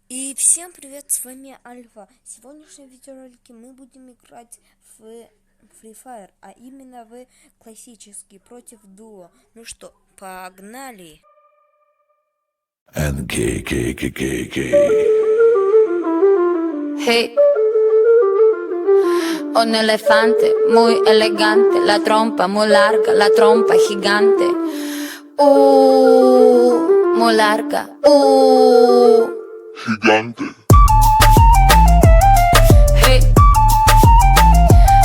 И всем привет, с вами Альфа. В сегодняшнем видеоролике мы будем играть в Free Fire, а именно в классический против дуо. Ну что, погнали! Hey, un elefante muy elegante, la trompa muy larga, la trompa gigante. Muy larga. Gigante. Hey,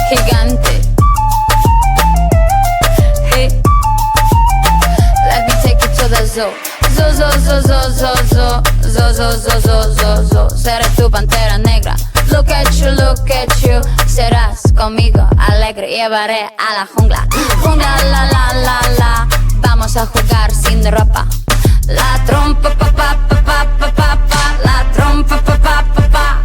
gigante. Hey, let me take you to the zoo. Zoo, zoo, zoo, zoo, zoo, zoo, zoo, zoo, zoo, zoo, zoo, zoo. Seré tu pantera negra. Look at you. Serás conmigo alegre. Llevaré a la jungla. Jungla, la, la, la, la. Vamos a jugar sin ropa. La trompa, pa, pa, pa, pa, pa, pa, pa. La trompa, pa, pa, pa, pa.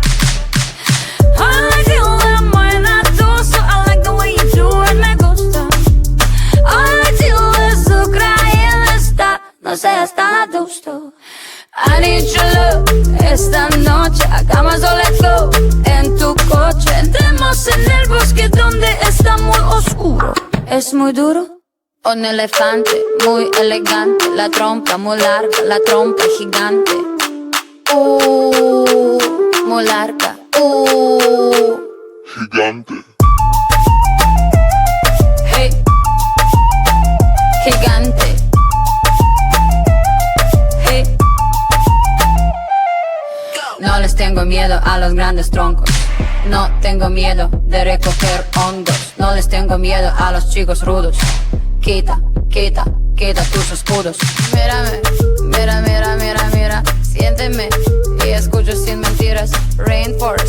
I like it when muena tú, so I like the way you do it, me gusta. I like you azúcar y el está, no seas tan adusto. I need your love, esta noche hagamos all let's go. En tu coche, entremos en el bosque donde está muy oscuro. Es muy duro. Un elefante muy elegante, la trompa muy larga, la trompa gigante. Muy larga. Gigante. Hey, gigante. Hey. No les tengo miedo a los grandes troncos. No tengo miedo de recoger hongos. No les tengo miedo a los chicos rudos. Quita tus escudos. Mírame, mira. Siénteme y escucho sin mentiras. Rainforest,